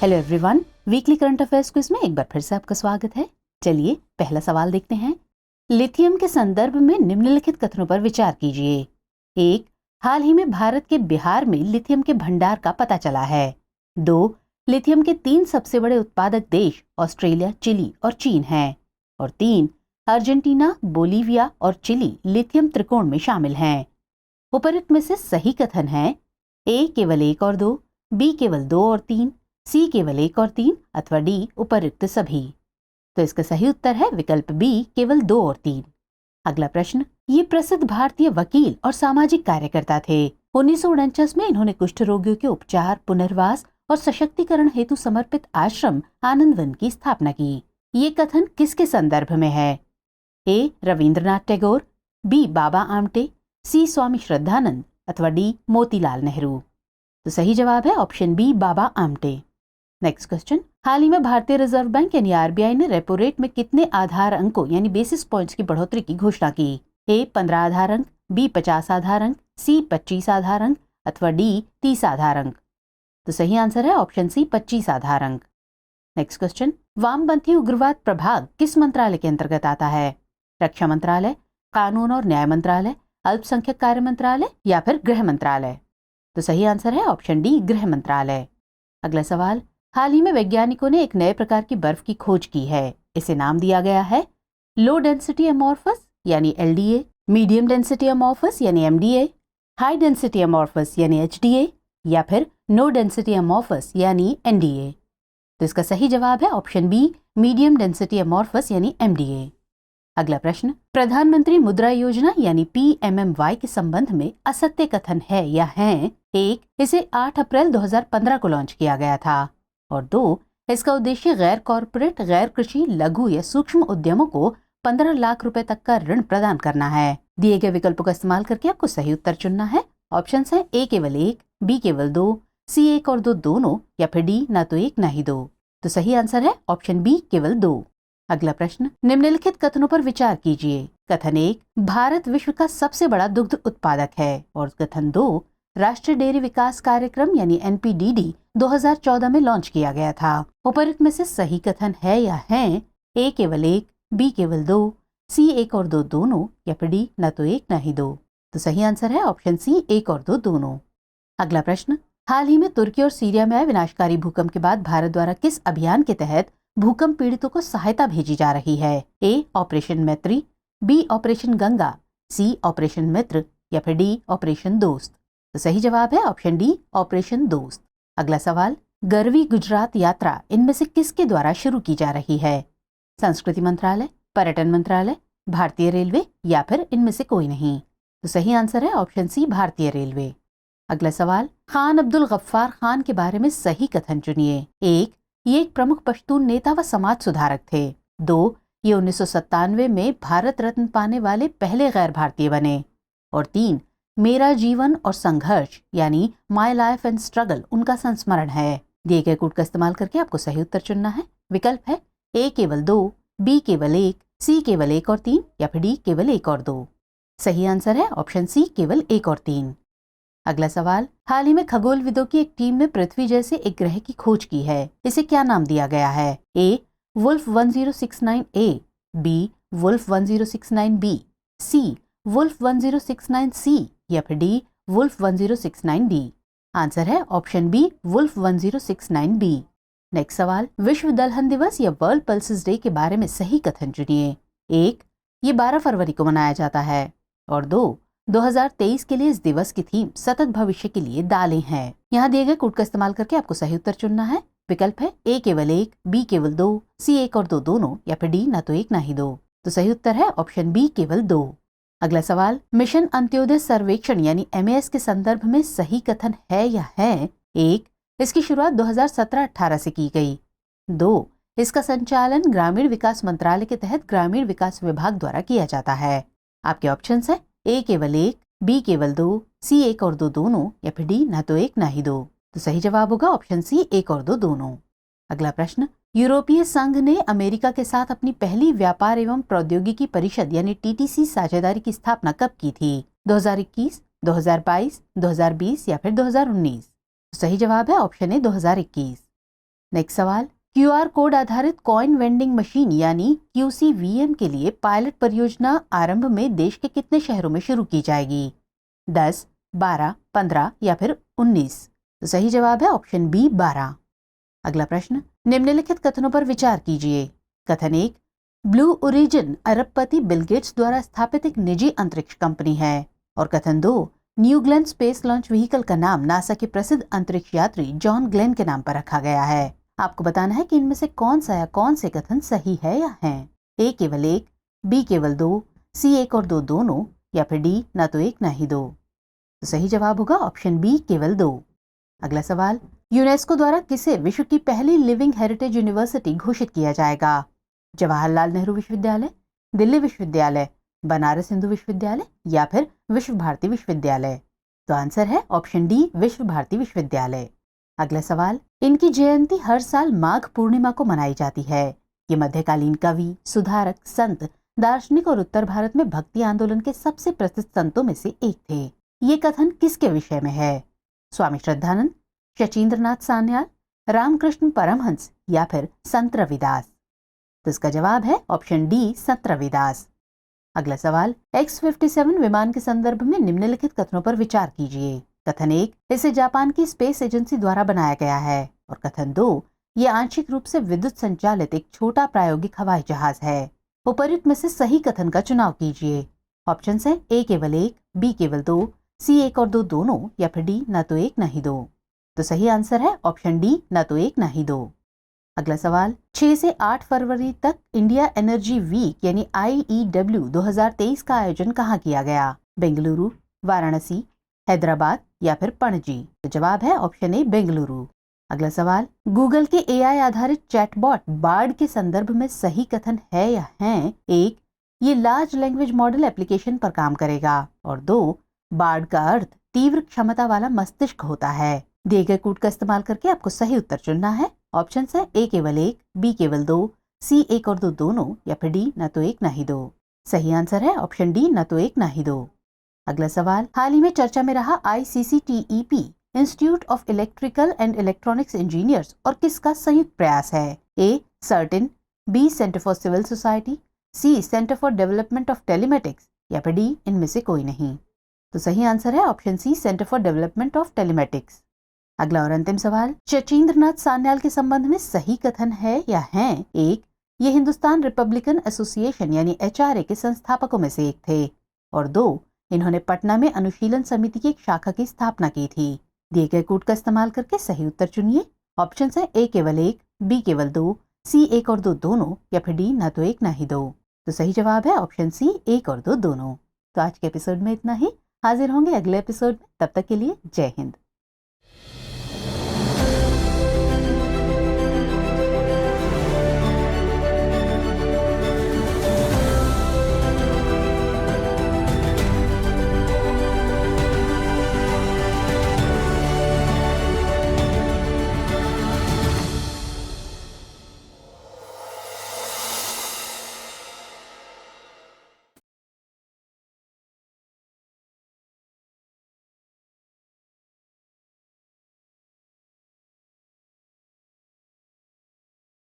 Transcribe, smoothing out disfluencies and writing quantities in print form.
Hello everyone, weekly current affairs quiz में एक बार फिर से आपका स्वागत है। चलिए पहला सवाल देखते हैं। लिथियम के संदर्भ में निम्नलिखित कथनों पर विचार कीजिए। एक, हाल ही में भारत के बिहार में लिथियम के भंडार का पता चला है। 2, लिथियम के 3 सबसे बड़े उत्पादक देश ऑस्ट्रेलिया, चिली और चीन हैं। और 3, अर्जेंटीना, बोलीविया और चिली लिथियम त्रिकोण में शामिल हैं। उपरोक्त में से सही कथन है ए केवल 1 और 2, बी केवल 2 और 3, सी केवल 1 और 3 अथवा डी उपरोक्त सभी। तो इसका सही उत्तर है विकल्प बी केवल 2 और 3। अगला प्रश्न, ये प्रसिद्ध भारतीय वकील और सामाजिक कार्यकर्ता थे। 1949 में इन्होंने कुष्ठ रोगियों के उपचार, पुनर्वास और सशक्तिकरण हेतु समर्पित आश्रम आनंद वन की स्थापना की। ये कथन किसके संदर्भ में है? ए रविंद्रनाथ टैगोर, बी बाबा आमटे, सी स्वामी श्रद्धानंद अथवा डी मोतीलाल नेहरू। तो सही जवाब है option B Baba Amte. Next question, हाल ही में भारतीय रिजर्व बैंक यानी आरबीआई ने रेपो रेट में कितने आधार अंकों यानी बेसिस पॉइंट्स की बढ़ोतरी की घोषणा की? ए 15 आधार अंक, बी 50 आधार अंक, सी 25 आधार अंक अथवा डी 30 आधार अंक। तो सही आंसर है ऑप्शन सी 25 आधार अंक। नेक्स्ट क्वेश्चन, वामपंथी उग्रवाद प्रभाग किस मंत्रालय के अंतर्गत आता है? रक्षा मंत्रालय, कानून और न्याय मंत्रालय, अल्पसंख्यक कार्य मंत्रालय या फिर गृह मंत्रालय। तो सही आंसर है ऑप्शन डी गृह मंत्रालय। अगला सवाल, हाल ही में वैज्ञानिकों ने एक नए प्रकार की बर्फ की खोज की है। इसे नाम दिया गया है लो डेंसिटी अमॉर्फस यानी एलडीए, मीडियम डेंसिटी अमॉर्फस यानी एमडीए, हाई डेंसिटी अमॉर्फस यानी एचडीए या फिर नो डेंसिटी अमॉर्फस यानी एनडीए। तो इसका सही जवाब है option B medium density amorphous यानी एमडीए। अगला प्रश्न, प्रधानमंत्री मुद्रा योजना यानी पीएमएमवाई के संबंध में असत्य कथन है या हैं? एक, इसे 8 अप्रैल 2015 को लॉन्च किया गया था। और 2, इसका उद्देश्य गैर कॉर्पोरेट, गैर कृषि, लघु या सूक्ष्म उद्यमों को 15 लाख रुपए तक का ऋण प्रदान करना है। दिए गए विकल्पों का इस्तेमाल करके आपको सही उत्तर चुनना है। ऑप्शन है ए केवल 1, बी केवल 2, सी 1 और 2 दोनों या फिर डी ना तो 1 ना ही 2। तो सही आंसर है ऑप्शन बी केवल 2। अगला प्रश्न, निम्नलिखित कथनों पर विचार कीजिए। कथन 1, भारत विश्व का सबसे बड़ा दुग्ध उत्पादक है। और कथन 2, राष्ट्रीय डेयरी विकास कार्यक्रम यानी एनपीडीडी 2014 में लॉन्च किया गया था। उपरोक्त में से सही कथन है या हैं? ए केवल 1, बी केवल 2, सी 1 और 2 दोनों या फिर डी न तो 1 न ही 2। तो सही आंसर है ऑप्शन सी 1 और 2 दोनों। अगला प्रश्न, हाल ही में तुर्की और सीरिया में आए विनाशकारी भूकंप के बाद भारत द्वारा किस अभियान के तहत भूकंप पीड़ितों को सहायता भेजी जा रही है? ए ऑपरेशन मैत्री, बी ऑपरेशन गंगा, सी ऑपरेशन मित्र या फिर डी ऑपरेशन दोस्त। तो सही जवाब है ऑप्शन डी ऑपरेशन दोस्त। अगला सवाल, गरवी गुजरात यात्रा इनमें से किसके द्वारा शुरू की जा रही है? संस्कृति मंत्रालय, पर्यटन मंत्रालय, भारतीय रेलवे या फिर इनमें से कोई नहीं। तो सही आंसर है ऑप्शन सी भारतीय रेलवे। अगला सवाल, खान अब्दुल गफ्फार खान के बारे में सही कथन चुनिए। 1, ये एक प्रमुख पश्तून नेता व समाज सुधारक थे। 2, ये 1997 में भारत रत्न पाने वाले पहले गैर भारतीय बने। और 3, मेरा जीवन और संघर्ष यानी माई लाइफ एंड स्ट्रगल उनका संस्मरण है। दिए गए कोड का इस्तेमाल करके आपको सही उत्तर चुनना है। विकल्प है ए केवल 2, बी केवल 1, सी केवल 1 और 3 या फिर डी केवल 1 और 2। सही आंसर है ऑप्शन सी केवल 1 और 3। अगला सवाल, हाल ही में खगोलविदों की एक टीम ने पृथ्वी जैसे एक ग्रह की खोज की है। इसे क्या नाम दिया गया है? A wolf 1069 A, B wolf 1069 B, C wolf 1069 C या फिर डी वुल्फ 1069 डी। आंसर है option B wolf 1069 B. Next सवाल, विश्व दलहन दिवस या वर्ल्ड पल्सेस डे के बारे में सही कथन चुनिए। 1, ये 12 फरवरी को मनाया जाता है। और 2, 2023 के लिए इस दिवस की थीम सतत भविष्य के लिए दालें हैं। यहाँ दिए गए कोड का इस्तेमाल करके आपको सही उत्तर चुनना है। विकल्प है ए केवल 1, बी केवल 2, सी 1 और 2 दोनों या फिर डी ना तो 1 ना ही 2। तो सही उत्तर है ऑप्शन बी केवल 2। अगला सवाल, मिशन अंत्योदय सर्वेक्षण यानी एमएएस के संदर्भ में सही कथन है या है? 1, इसकी शुरुआत 2017-18 से की गई। 2, इसका संचालन ग्रामीण विकास मंत्रालय के तहत ग्रामीण विकास विभाग द्वारा किया जाता है। आपके ऑप्शंस है ए केवल 1, बी केवल 2, सी 1 और 2 दोनों या फिर डी ना तो 1 ना ही 2। तो सही जवाब होगा ऑप्शन सी 1 और 2 दोनों। अगला प्रश्न, यूरोपीय संघ ने अमेरिका के साथ अपनी पहली व्यापार एवं प्रौद्योगिकी परिषद यानी टीटीसी साझेदारी की स्थापना कब की थी? 2021, 2022, 2020 या फिर 2019। सही जवाब है ऑप्शन ए 2021। नेक्स्ट सवाल, क्यूआर कोड आधारित कॉइन वेंडिंग मशीन यानी QCVM के लिए पायलट परियोजना आरंभ में देश के कितने शहरों में शुरू की जाएगी? 10, 12, 15 या फिर 19? तो सही जवाब है ऑप्शन बी 12। अगला प्रश्न, निम्नलिखित कथनों पर विचार कीजिए। कथन 1, ब्लू ओरिजिन अरबपति बिल गेट्स द्वारा स्थापित एक निजी अंतरिक्ष कंपनी है। और कथन 2, new Glenn space launch vehicle का नाम नासा के प्रसिद्ध अंतरिक्ष यात्री जॉन ग्लेन के नाम पर रखा गया है। आपको बताना है कि इनमें से कौन सा या कौन से कथन सही है या हैं। ए केवल 1, बी केवल 2, सी 1 और 2 दोनों, या फिर डी ना तो 1 ना ही 2? तो सही जवाब होगा ऑप्शन बी केवल 2। अगला सवाल, यूनेस्को द्वारा किसे विश्व की पहली लिविंग हेरिटेज यूनिवर्सिटी घोषित किया जाएगा? जवाहरलाल नेहरू विश्वविद्यालय, दिल्ली विश्वविद्यालय, बनारस हिंदू विश्वविद्यालय या फिर विश्व भारती विश्वविद्यालय? तो आंसर है ऑप्शन डी विश्व भारती विश्वविद्यालय। अगला सवाल, इनकी जयंती हर साल माघ पूर्णिमा को मनाई जाती है। ये मध्यकालीन कवि, सुधारक, संत, दार्शनिक और उत्तर भारत में भक्ति आंदोलन के सबसे प्रसिद्ध संतों में से एक थे। ये कथन किसके विषय में है? स्वामी श्रद्धानंद, शचीन्द्रनाथ सान्याल, रामकृष्ण परमहंस या फिर संत रविदास? तो इसका जवाब है ऑप्शन डी संत रविदास। अगला सवाल, X-57 विमान के संदर्भ में निम्नलिखित कथनों पर विचार कीजिए। कथन 1, इसे जापान की स्पेस एजेंसी द्वारा बनाया गया है। और कथन 2, ये आंशिक रूप से विद्युत संचालित एक छोटा प्रायोगिक हवाई जहाज है। उपर्युक्त में से सही कथन का चुनाव कीजिए। ऑप्शन है ए केवल 1, बी केवल 2, सी 1 और 2 दोनों, या फिर डी ना तो 1 ना ही 2? तो सही आंसर है ऑप्शन डी ना तो 1 ना ही 2। अगला सवाल, 6 से 8 फरवरी तक इंडिया एनर्जी वीक यानी IEW 2023 का आयोजन कहाँ किया गया? बेंगलुरु, वाराणसी, हैदराबाद या फिर पणजी? तो जवाब है ऑप्शन ए बेंगलुरु। अगला सवाल, गूगल के AI आधारित चैटबॉट बार्ड के संदर्भ में सही कथन है या हैं? 1, ये लार्ज लैंग्वेज मॉडल एप्लीकेशन पर काम करेगा। और 2, बार्ड का अर्थ तीव्र क्षमता वाला मस्तिष्क होता है। दिए गए कोड का इस्तेमाल करके आपको सही उत्तर चुनना है। ऑप्शन है ए केवल 1, बी केवल 2, सी 1 और 2 दोनों, या फिर डी ना तो 1 ना ही 2? सही आंसर है ऑप्शन डी ना तो 1 ना ही 2। अगला सवाल, हाल ही में चर्चा में रहा ICCTEP institute of electrical and electronics engineers और किसका संयुक्त प्रयास है? A CERT-In, B centre for civil society, C centre for development of telematics या फिर डी इनमें से कोई नहीं? तो सही आंसर है option C centre for development of telematics. अगला और अंतिम सवाल, शचीन्द्रनाथ सान्याल के संबंध में सही कथन है या हैं? 1, ये हिंदुस्तान रिपब्लिकन एसोसिएशन यानी HRA के संस्थापकों में से एक थे। और 2, इन्होंने पटना में अनुशीलन समिति की एक शाखा की स्थापना की थी। दिए गए कोड का इस्तेमाल करके सही उत्तर चुनिए। ऑप्शन है ए केवल 1, बी केवल 2, सी 1 और 2 दोनों, या फिर डी ना तो 1 ना ही 2? तो सही जवाब है ऑप्शन सी 1 और 2 दोनों। तो आज के एपिसोड में इतना ही। हाजिर होंगे अगले एपिसोड में, तब तक के लिए जय हिंद।